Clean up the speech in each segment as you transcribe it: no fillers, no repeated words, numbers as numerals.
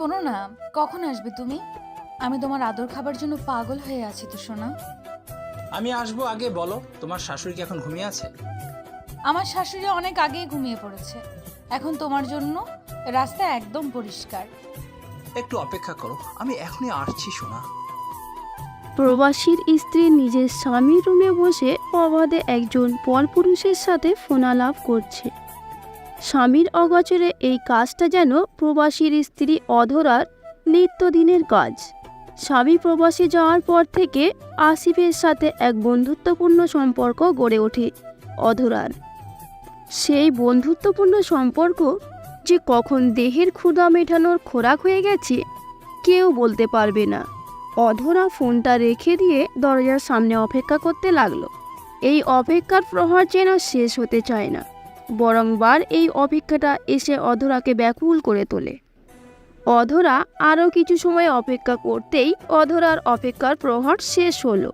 শোনো না, কখন আসবে তুমি? আমি তোমার আদর খাবার জন্য পাগল হয়ে আছি তো সোনা। আমি আসবো আগে বলো, তোমার শাশুড়ি কি এখন ঘুমিয়ে আছে? আমার শাশুড়ি অনেক আগেই ঘুমিয়ে পড়েছে। এখন তোমার জন্য রাস্তা একদম পরিষ্কার। একটু অপেক্ষা করো, আমি এখনই আসছি সোনা। প্রবাসীর স্ত্রী নিজের স্বামীর রুমে বসে অবাধে একজন পরপুরুষের সাথে ফোনালাপ করছে। স্বামীর অগোচরে এই কাজটা যেন প্রবাসীর স্ত্রী অধরার নিত্যদিনের কাজ। স্বামী প্রবাসী যাওয়ার পর থেকে আসিফের সাথে এক বন্ধুত্বপূর্ণ সম্পর্ক গড়ে ওঠে অধরার। সেই বন্ধুত্বপূর্ণ সম্পর্ক যে কখন দেহের ক্ষুধা মেটানোর খোরাক হয়ে গেছে কেউ বলতে পারবে না। অধরা ফোনটা রেখে দিয়ে দরজার সামনে অপেক্ষা করতে লাগলো। এই অপেক্ষার প্রহর যেন শেষ হতে চায় না, বরং এই অপেক্ষাটা এসে অধরাকে ব্যাকুল করে তোলে। অধরা আরও কিছু সময় অপেক্ষা করতেই অধরার অপেক্ষার প্রহর শেষ হলো।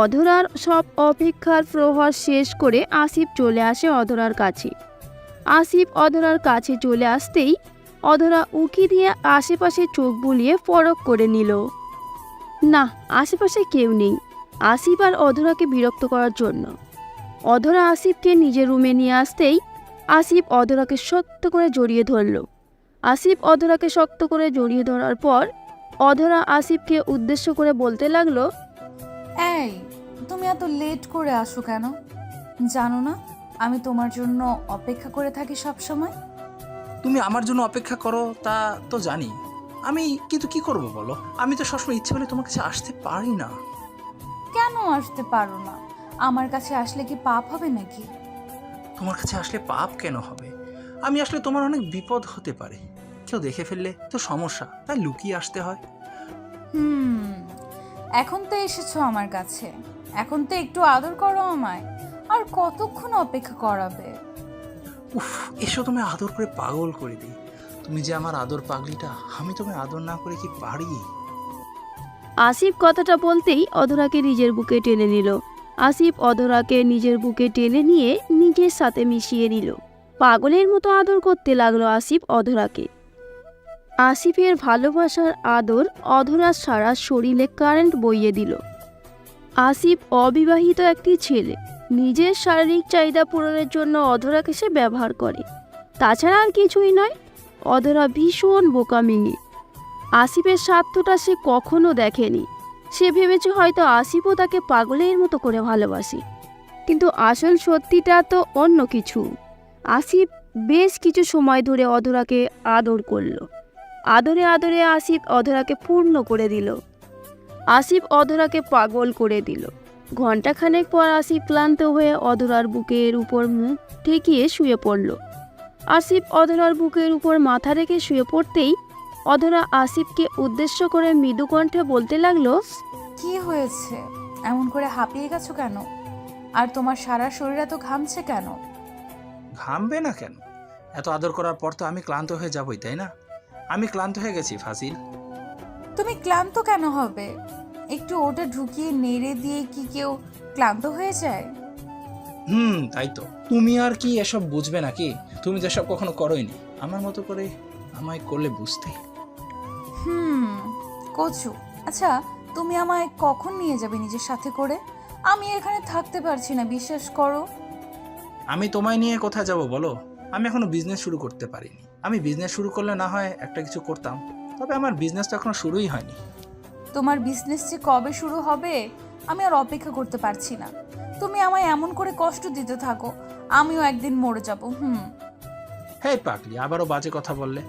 অধরার সব অপেক্ষার প্রহর শেষ করে আসিফ চলে আসে অধরার কাছে। আসিফ অধরার কাছে চলে আসতেই অধরা উকি দিয়ে আশেপাশে চোখ বুলিয়ে পরখ করে নিল। না, আশেপাশে কেউ নেই। আসিফ আর অধরাকে বিরক্ত করার জন্য অধরা আসিফকে নিজের রুমে নিয়ে আসতেই আসিফ অধরাকে শক্ত করে জড়িয়ে ধরল। আসিফ অধরাকে শক্ত করে জড়িয়ে ধরার পর অধরা আসিফকে উদ্দেশ্য করে বলতে লাগলো, এই, তুমি এত লেট করে আসো কেন? জানো না আমি তোমার জন্য অপেক্ষা করে থাকি সব সময়। তুমি আমার জন্য অপেক্ষা করো তা তো জানি, আমি কিন্তু কি করব বলো, আমি তো সবসময় ইচ্ছে হলে তোমার কাছে আসতে পারি না। কেন আসতে পারো না? আমার কাছে আসলে কি পাপ হবে নাকি? তোমার কাছে আসলে পাপ কেন হবে? আমি আসলে তোমার অনেক বিপদ হতে পারে, কেউ দেখে ফেললে তো সমস্যা, তাই লুকিয়ে আসতে হয়। হুম, এখন তো এসেছো আমার কাছে, এখন তো একটু আদর করো আমায়। আর কতক্ষণ অপেক্ষা করাবে? উফ, এসো তুমি আদর করে পাগল করে দিই। তুমি যে আমার আদর পাগলিটা, আমি তোমায় আদর না করে কি পারি? আসিফ কথাটা বলতেই অধরাকে নিজের বুকে টেনে নিল। আসিফ অধরাকে নিজের বুকে টেনে নিয়ে নিজের সাথে মিশিয়ে নিল। পাগলের মতো আদর করতে লাগলো আসিফ অধরাকে। আসিফের ভালোবাসার আদর অধরার সারা শরীরে কারেন্ট বইয়ে দিল। আসিফ অবিবাহিত একটি ছেলে, নিজের শারীরিক চাহিদা পূরণের জন্য অধরাকে সে ব্যবহার করে, তাছাড়া আর কিছুই নয়। অধরা ভীষণ বোকামিঙে। আসিফের স্বার্থটা সে কখনো দেখেনি। সে ভেবেছে হয়তো আসিফও তাকে পাগলের মতো করে ভালোবাসে, কিন্তু আসল সত্যিটা তো অন্য কিছু। আসিফ বেশ কিছু সময় ধরে অধরাকে আদর করল। আদরে আদরে আসিফ অধরাকে পূর্ণ করে দিল। আসিফ অধরাকে পাগল করে দিল। ঘণ্টাখানেক পর আসিফ ক্লান্ত হয়ে অধরার বুকের উপর মুখ ঠেকিয়ে শুয়ে পড়ল। আসিফ অধরার বুকের উপর মাথা রেখে শুয়ে পড়তেই অধরা আসিফকে উদ্দেশ্য করে মৃদু কণ্ঠে বলতে লাগলো, কি হয়েছে? এমন করে হাঁপিয়ে গেছো কেন? আর তোমার সারা শরীর এত ঘামছে কেন? ঘামবে না কেন? এত আদর করার পর তো আমি ক্লান্ত হয়ে যাবই, তাই না? আমি ক্লান্ত হয়ে গেছি ফাজিল। তুমি ক্লান্ত কেন হবে? একটু ওটা ঢুকিয়ে নেড়ে দিয়ে কি কেউ ক্লান্ত হয়ে যায়? তাই তো। তুমি আর কি এসব বুঝবে নাকি? তুমি তো এসব কখনো করোইনি। আমার মতো করে আমায় করলে বুঝতে। হুম, কচু। আচ্ছা, তুমি আমায় কখন নিয়ে যাবে নিজের সাথে করে? আমি এখানে থাকতে পারছি না, বিশ্বাস করো। আমি তোমায় নিয়ে কোথায় যাব বলো? আমি এখনো বিজনেস শুরু করতে পারিনি। আমি বিজনেস শুরু করলে না হয় একটা কিছু করতাম, তবে আমার বিজনেস তো এখনো শুরুই হয়নি। তোমার বিজনেস যে কবে শুরু হবে আমি আর অপেক্ষা করতে পারছি না। তুমি আমায় এমন করে কষ্ট দিতে থাকো, আমিও একদিন মরে যাব। হ্যাঁ পাগলি, আবারও বাজে কথা বললে।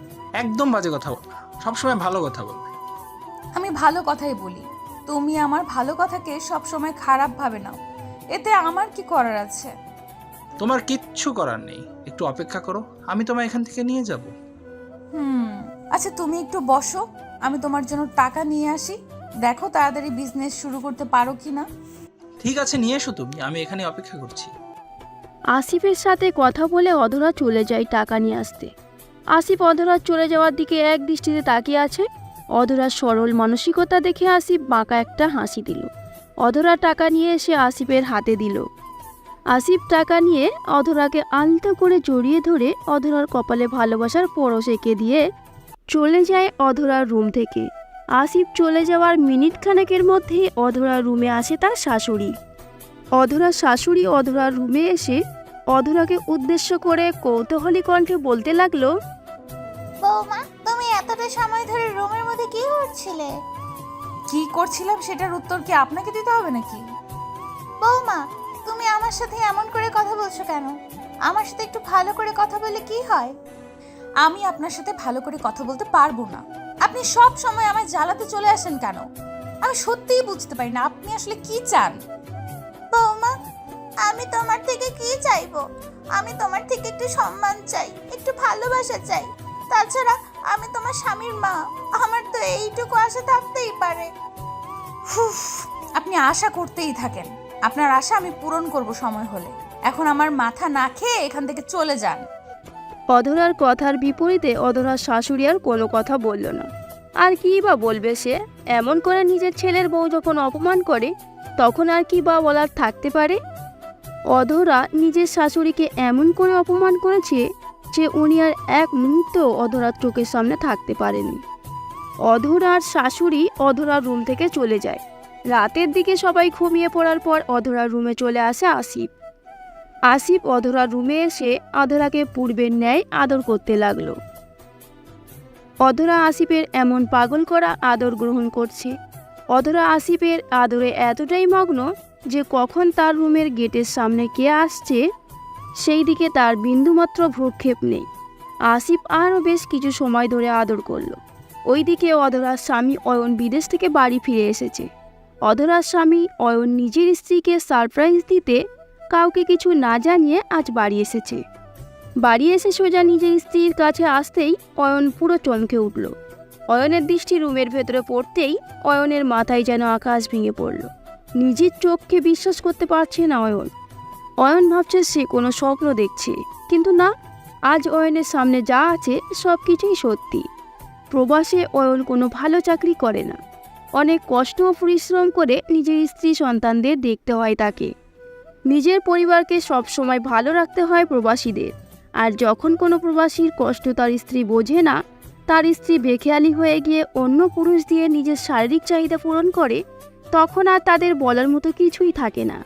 একদম বাজে কথা বল না, সবসময় ভালো কথা বলবে। আমি ভালো কথাই বলি, তুমি আমার ভালো কথাকে সবসময় খারাপ ভাবে নাও। এতে আমার কি করার আছে? তোমার কিচ্ছু করার নেই, একটু অপেক্ষা করো, আমি তোমায় এখান থেকে নিয়ে যাব। হুম, আচ্ছা তুমি একটু বসো, আমি তোমার জন্য টাকা নিয়ে আসি। দেখো তাড়াতাড়ি বিজনেস শুরু করতে পারো কি না। ঠিক আছে, নিয়ে এসো তুমি, আমি এখানে অপেক্ষা করছি। আসিফের সাথে কথা বলে অধরা চলে যায় টাকা নিয়ে আসতে। আসিফ অধরার চলে যাওয়ার দিকে এক দৃষ্টিতে তাকিয়ে আছে। অধরার সরল মানসিকতা দেখে আসিফ বাঁকা একটা হাসি দিল। অধরা টাকা নিয়ে এসে আসিফের হাতে দিল। আসিফ টাকা নিয়ে অধরাকে আলতো করে জড়িয়ে ধরে অধরার কপালে ভালোবাসার পরশ এঁকে দিয়ে চলে যায় অধরার রুম থেকে। আসিফ চলে যাওয়ার মিনিট খানেকের মধ্যেই অধরার রুমে আসে তার শাশুড়ি। অধরার শাশুড়ি অধরার রুমে এসে অধরাকে উদ্দেশ্য করে কৌতূহলী কণ্ঠে বলতে লাগলো, বৌমা, তুমি এতটা সময় ধরে রুমের মধ্যে কি করছিলে? কি করছিলাম সেটার উত্তর কি আপনাকে দিতে হবে নাকি? বৌমা, তুমি আমার সাথে এমন করে কথা বলছো কেন? আমার সাথে একটু ভালো করে কথা বললে কি হয়? আমি আপনার সাথে ভালো করে কথা বলতে পারবো না। আপনি সব সময় আমায় জ্বালাতে চলে আসেন কেন? আমি সত্যিই বুঝতে পারি না আপনি আসলে কি চান। বৌমা, আমি তোমার থেকে কি চাইবো? আমি তোমার থেকে একটু সম্মান চাই, একটু ভালোবাসা চাই। তাছাড়া আমি তোমার স্বামীর মা, আমার তো এইটুকু আশা থাকতেই পারে। আপনি আশা করতেই থাকেন, আপনার আশা আমি পূরণ করব সময় হলে। এখন আমার মাথা না খেয়ে এখান থেকে চলে যান। অধরার কথার বিপরীতে অধরার শাশুড়ি আর কোনো কথা বলল না। আর কি বা বলবে সে? এমন করে নিজের ছেলের বউ যখন অপমান করে তখন আর কি বা বলার থাকতে পারে? অধরা নিজের শাশুড়িকে এমন করে অপমান করেছে যে উনি আর এক মুহূর্ত অধরার চোখের সামনে থাকতে পারেনি। অধরার শাশুড়ি অধরার রুম থেকে চলে যায়। রাতের দিকে সবাই ঘুমিয়ে পড়ার পর অধরার রুমে চলে আসে আসিফ। আসিফ অধরার রুমে এসে অধরাকে পূর্বের ন্যায় আদর করতে লাগলো। অধরা আসিফের এমন পাগল করা আদর গ্রহণ করছে। অধরা আসিফের আদরে এতটাই মগ্ন যে কখন তার রুমের গেটের সামনে কে আসছে সেই দিকে তার বিন্দুমাত্র ভ্রুক্ষেপ নেই। আসিফ আরও বেশ কিছু সময় ধরে আদর করলো। ওইদিকে অধরার স্বামী অয়ন বিদেশ থেকে বাড়ি ফিরে এসেছে। অধরার স্বামী অয়ন নিজের স্ত্রীকে সারপ্রাইজ দিতে কাউকে কিছু না জানিয়ে আজ বাড়ি এসেছে। বাড়ি এসে সোজা নিজের স্ত্রীর কাছে আসতেই অয়ন পুরো চমকে উঠল। অয়নের দৃষ্টি রুমের ভেতরে পড়তেই অয়নের মাথায় যেন আকাশ ভেঙে পড়ল। নিজের চোখকে বিশ্বাস করতে পারছে না অয়ন। অয়ন ভাবছে সে কোনো স্বপ্ন দেখছে, কিন্তু না, আজ অয়নের সামনে যা আছে সব কিছুই সত্যি। প্রবাসে অয়ন কোনো ভালো চাকরি করে না। অনেক কষ্ট ও পরিশ্রম করে নিজের স্ত্রী সন্তানদের দেখতে হয় তাকে। নিজের পরিবারকে সবসময় ভালো রাখতে হয় প্রবাসীদের। আর যখন কোনো প্রবাসীর কষ্ট তার স্ত্রী বোঝে না, তার স্ত্রী বেখেয়ালি হয়ে গিয়ে অন্য পুরুষ দিয়ে নিজের শারীরিক চাহিদা পূরণ করে, তখন আর তাদের বলার মতো কিছুই থাকে না।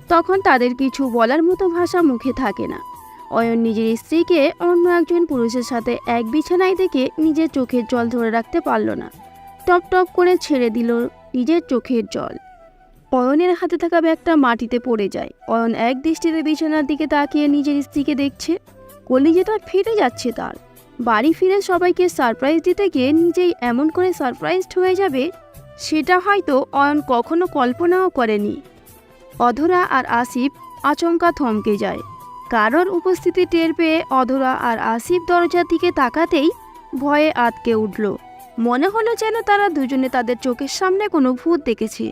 তখন তাদের কিছু বলার মতো ভাষা মুখে থাকে না। অয়ন নিজের স্ত্রীকে অন্য একজন পুরুষের সাথে এক বিছানায় দেখে নিজের চোখের জল ধরে রাখতে পারল না। টপ টপ করে ছেড়ে দিল নিজের চোখের জল। অয়নের হাতে থাকা ব্যাগটা মাটিতে পড়ে যায়। অয়ন এক দৃষ্টিতে বিছানার দিকে তাকিয়ে নিজের স্ত্রীকে দেখছে। কলিজাটা ফেটে যাচ্ছে তার। বাড়ি ফিরে সবাইকে সারপ্রাইজ দিতে গিয়ে নিজেই এমন করে সারপ্রাইজড হয়ে যাবে সেটা হয়তো অয়ন কখনো কল্পনাও করেনি। অধরা আর আসিফ আচমকা থমকে যায়। কারোর উপস্থিতি টের পেয়ে অধরা আর আসিফ দরজার দিকে তাকাতেই ভয়ে আটকে উঠল। মনে হলো যেন তারা দুজনে তাদের চোখের সামনে কোনো ভূত দেখেছে।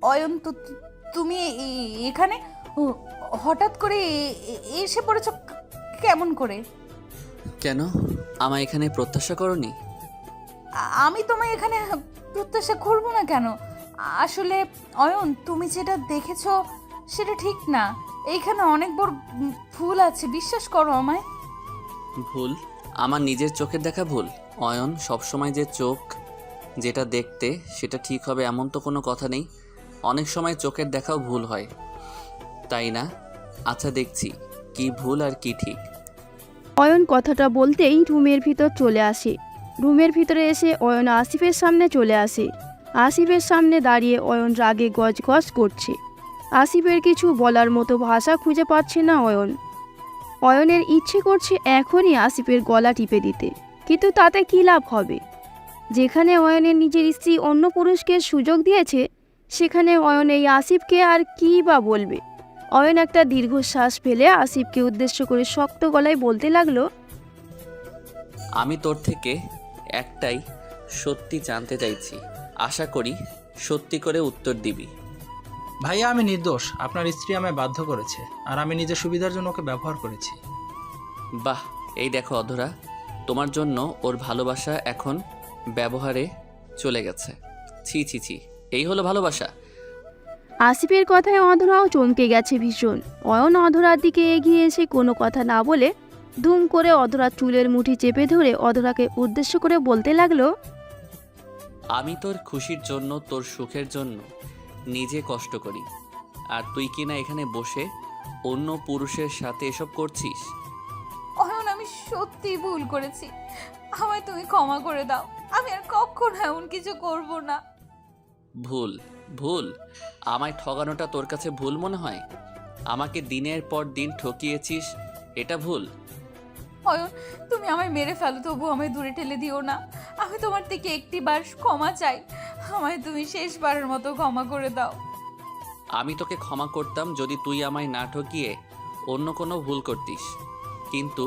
অয়ন, তুমি এখানে হঠাৎ করে এসে পড়েছো কেমন করে? কেন আমায় এখানে প্রত্যাশা করনি? আমি তোমায় এখানে প্রত্যাশা করবো না কেন? আসলে অয়ন, তুমি যেটা দেখেছো সেটা ঠিক না। এইখানে অনেক বড় ভুল আছে, বিশ্বাস করো আমায়। ভুল? আমার নিজের চোখের দেখা ভুল? অয়ন, সবসময় যে চোখ যেটা দেখতে সেটা ঠিক হবে এমন তো কোনো কথা নেই। অনেক সময় চোখের দেখাও ভুল হয়, তাই না? আচ্ছা, দেখছি কি ভুল আর কি ঠিক। অয়ন কথাটা বলতেই রুমের ভিতর চলে আসে। রুমের ভিতরে এসে অয়ন আসিফের সামনে চলে আসে। আসিফের সামনে দাঁড়িয়ে অয়ন রাগে গজগজ করছে। আসিফের কিছু বলার মতো ভাষা খুঁজে পাচ্ছে না অয়ন। অয়নের ইচ্ছে করছে এখনই আসিফের গলা টিপে দিতে, কিন্তু তাতে কী লাভ হবে? যেখানে অয়নের নিজের স্ত্রী অন্য পুরুষকে সুযোগ দিয়েছে সেখানে অয়ন এই আসিফকে আর কী বা বলবে। অয়ন একটা দীর্ঘশ্বাস ফেলে আসিফকে উদ্দেশ্য করে শক্ত গলায় বলতে লাগলো, আমি তোর থেকে একটাই সত্যি জানতে চাইছি, আশা করি সত্যি করে উত্তর দিবি। ভাইয়া, আমি নির্দোষ। আপনার স্ত্রী আমায় বাধ্য করেছে, আর আমি নিজের সুবিধার জন্য ওকে ব্যবহার করেছি। বাহ, এই দেখো অধরা, তোমার জন্য ওর ভালোবাসা এখন ব্যবহারে চলে গেছে। ছি ছি ছি, এই হলো ভালোবাসা? আসিফের কথায় অধরাও চমকে গেছে ভীষণ। অয়ন অধরার দিকে এগিয়ে এসে কোনো কথা না বলে ধুম করে অধরা চুলের মুঠি চেপে ধরে অধরাকে উদ্দেশ্য করে বলতে লাগলো, আমি তোর খুশির জন্য, তোর সুখের জন্য নিজে কষ্ট করি, আর তুই কিনা এখানে বসে অন্য পুরুষের সাথে এসব করছিস। অয়ন, আমি সত্যি ভুল করেছি, আমায় তুমি ক্ষমা করে দাও। আমি আর কখনো এমন কিছু করব না। ভুল? ভুল? আমায় ঠগানোটা তোর কাছে ভুল মনে হয়? আমাকে দিনের পর দিন ঠকিয়েছিস, এটা ভুল? অয়ন, তুমি আমায় মেরে ফেলো, তবু আমায় দূরে ঠেলে দিও না। আমি তোমার থেকে একটিবার ক্ষমা চাই, আমায় তুমি শেষবারের মতো ক্ষমা করে দাও। আমি তোকে ক্ষমা করতাম যদি তুই আমায় না ঠকিয়ে অন্য কোনো ভুল করতিস, কিন্তু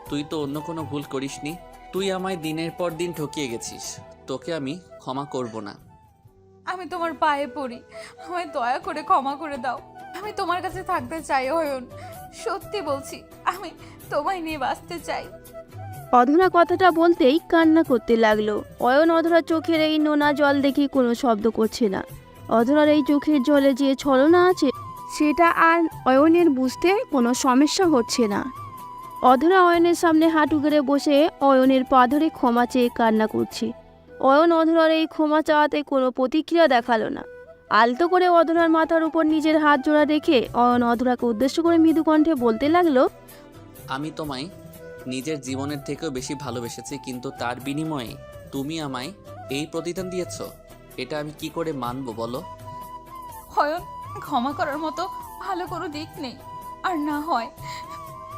তুই তো অন্য কোনো ভুল করিসনি। তুই আমায় দিনের পর দিন ঠকিয়ে গেছিস, তোকে আমি ক্ষমা করব না। আমি তোমার পায়ে পড়ি, আমায় দয়া করে ক্ষমা করে দাও। আমি তোমার কাছে থাকতে চাই অয়ন, সত্যি বলছি, আমি তোমায় নিয়ে বাঁচতে চাই। অধরা কথাটা বলতেই কান্না করতে লাগলো। অয়ন অধরার চোখের এই নোনা জল দেখে কোনো শব্দ করছে না। অধরার এই চোখের জলে যে ছলনা আছে সেটা আর অয়নের বুঝতে কোনো সমস্যা হচ্ছে না। অধরা অয়নের সামনে হাঁটু গেড়ে বসে অয়নের পা ধরে ক্ষমা চেয়ে কান্না করছে। অয়ন অধরার এই ক্ষমা চাওয়াতে কোনো প্রতিক্রিয়া দেখালো না। আলতো করে অধরার মাথার উপর নিজের হাত জোড়া রেখে অয়ন অধরাকে উদ্দেশ্য করে মৃদু কণ্ঠে বলতে লাগলো, আমি তোমায় নিজের জীবনের থেকেও বেশি ভালোবেসেছি, কিন্তু তার বিনিময়ে তুমি আমায় এই প্রতিদান দিয়েছ। এটা আমি কি করে মানব বলো? অয়ন, ক্ষমা করার মতো ভালো কোনো দিক নেই, আর না হয়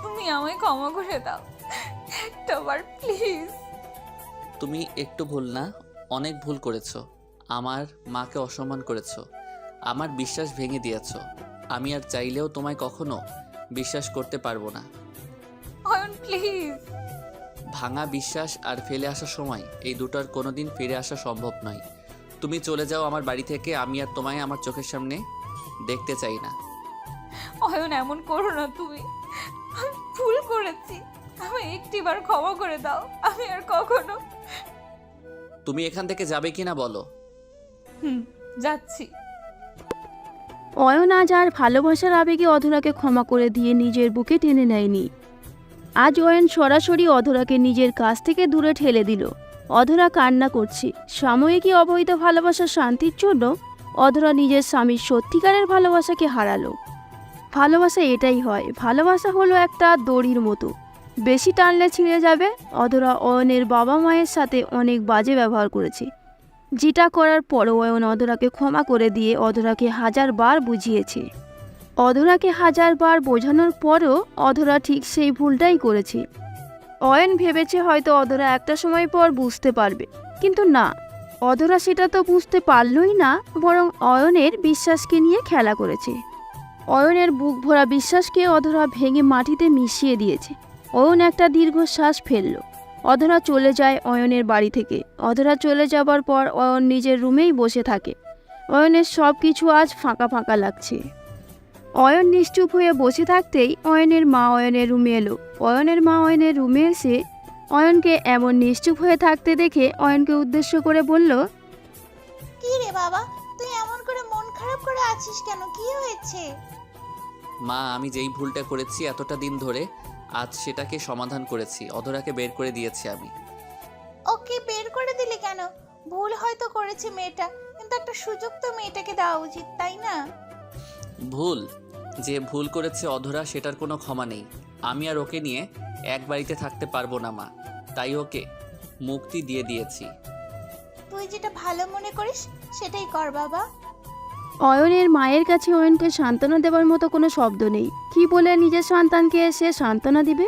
তুমি আমায় ক্ষমা করে দাও একটাবার, প্লিজ। তুমি একটু ভুল না, অনেক ভুল করেছো। আমার মাকে অসম্মান করেছো, আমার বিশ্বাস ভেঙে দিয়েছো। আমি আর চাইলেও তোমায় কখনো বিশ্বাস করতে পারবো না। অয়ন, প্লিজ। ভাঙা বিশ্বাস আর ফেলে আসা সময়, এই দুটোর কোনোদিন ফিরে আসা সম্ভব নয়। তুমি চলে যাও আমার বাড়ি থেকে, আমি আর তোমায় আমার চোখের সামনে দেখতে চাই না। অয়ন, এমন করো না তুমি, আমি ভুল করেছি, আমি একটিবার ক্ষমা করে দাও। আমি আর কখনো। তুমি এখান থেকে যাবে কিনা বলো? যাচ্ছি। অয়ন আজ আর ভালোবাসার আবেগে অধরাকে ক্ষমা করে দিয়ে নিজের বুকে টেনে নেয়নি। আজ অয়ন সরাসরি অধরাকে নিজের কাছ থেকে দূরে ঠেলে দিল। অধরা কান্না করছে। সাময়িকী অবৈধ ভালোবাসার শান্তির জন্য অধরা নিজের স্বামীর সত্যিকারের ভালোবাসাকে হারালো। ভালোবাসা এটাই হয়, ভালোবাসা হলো একটা দড়ির মতো, বেশি টানলে ছিঁড়ে যাবে। অধরা অয়নের বাবা মায়ের সাথে অনেক বাজে ব্যবহার করেছে, যেটা করার পরও অয়ন অধরাকে ক্ষমা করে দিয়ে অধরাকে 1000 বার বুঝিয়েছে। অধরাকে 1000 বার বোঝানোর পরও অধরা ঠিক সেই ভুলটাই করেছে। অয়ন ভেবেছে হয়তো অধরা একটা সময় পর বুঝতে পারবে, কিন্তু না, অধরা সেটা তো বুঝতে পারলই না, বরং অয়নের বিশ্বাসকে নিয়ে খেলা করেছে। অয়নের বুক ভরা বিশ্বাসকে অধরা ভেঙে মাটিতে মিশিয়ে দিয়েছে। অয়ন একটা দীর্ঘশ্বাস ফেলল। অধরা চলে যায় অয়নের বাড়ি থেকে। অধরা চলে যাবার পর অয়ন নিজের রুমেই বসে থাকে। অয়নের সব কিছু আজ ফাঁকা ফাঁকা লাগছে। অয়ন নিশ্চুপ হয়ে বসে থাকতেই অয়নের মা অয়নের রুমে এলো। অয়নের মা অয়নের রুমে এসে অয়নকে এমন নিশ্চুপ হয়ে থাকতে দেখে অয়নকে উদ্দেশ্য করে বলল, কি রে বাবা, তুই এমন করে মন খারাপ করে আছিস কেন? কি হয়েছে? মা, আমি যেই ভুলটা করেছি এতটা দিন ধরে, আজ সেটাকে সমাধান করেছি। অধরাকে বের করে দিয়েছি আমি। ওকে বের করে দিলে কেন? ভুল হয়তো করেছে মেয়েটা, কিন্তু একটা সুযোগ তো মেয়েটাকে দেওয়া উচিত, তাই না? ভুল? যে ভুল করেছে অধরা, সেটার কোনো ক্ষমা নেই। আমি আর ওকে নিয়ে এক বাড়িতে থাকতে পারবো না মা, তাই ওকে মুক্তি দিয়ে দিয়েছি। তুই যেটা ভালো মনে করিস সেটাই কর বাবা। অয়নের মায়ের কাছে অয়নকে সান্ত্বনা দেওয়ার মতো কোনো শব্দ নেই। কি বলে নিজের সন্তানকে সে সান্ত্বনা দিবে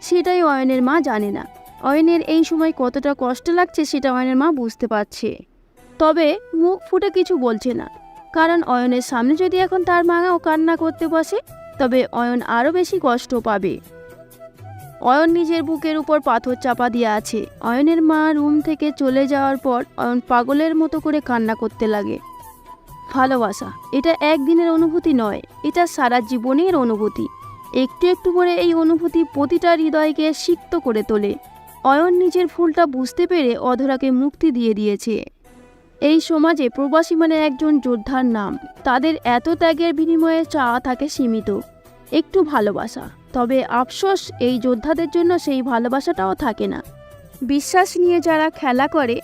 সেটাই অয়নের মা জানে না। অয়নের এই সময় কতটা কষ্ট লাগছে সেটা অয়নের মা বুঝতে পারছে, তবে মুখ ফুটে কিছু বলছে না, কারণ অয়নের সামনে যদি এখন তার মাও কান্না করতে বসে তবে অয়ন আরও বেশি কষ্ট পাবে। অয়ন নিজের বুকের উপর পাথর চাপা দিয়ে আছে। অয়নের মা রুম থেকে চলে যাওয়ার পর অয়ন পাগলের মতো করে কান্না করতে লাগে। ভালোবাসা এটা একদিনের অনুভূতি নয়, এটা সারা জীবনের অনুভূতি। একটু একটু করে এই অনুভূতি প্রতিটা হৃদয়কে সিক্ত করে তোলে। অয়ন নিজের ভুলটা বুঝতে পেরে অধরাকে মুক্তি দিয়ে দিয়েছে। এই সমাজে প্রবাসী মানে একজন যোদ্ধার নাম। তাদের এত ত্যাগের বিনিময়ে চাওয়া থাকে সীমিত, একটু ভালোবাসা। তবে আফসোস এই যোদ্ধাদের জন্য সেই ভালোবাসাটাও থাকে না। বিশ্বাস নিয়ে যারা খেলা করে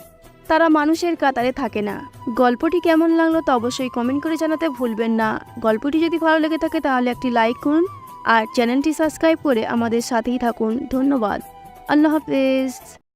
তারা মানুষের কাতারে থাকে না। গল্পটি কেমন লাগলো তা অবশ্যই কমেন্ট করে জানাতে ভুলবেন না। গল্পটি যদি ভালো লেগে থাকে তাহলে একটি লাইক করুন আর চ্যানেলটি সাবস্ক্রাইব করে আমাদের সাথেই থাকুন। ধন্যবাদ। আল্লাহ হাফেজ।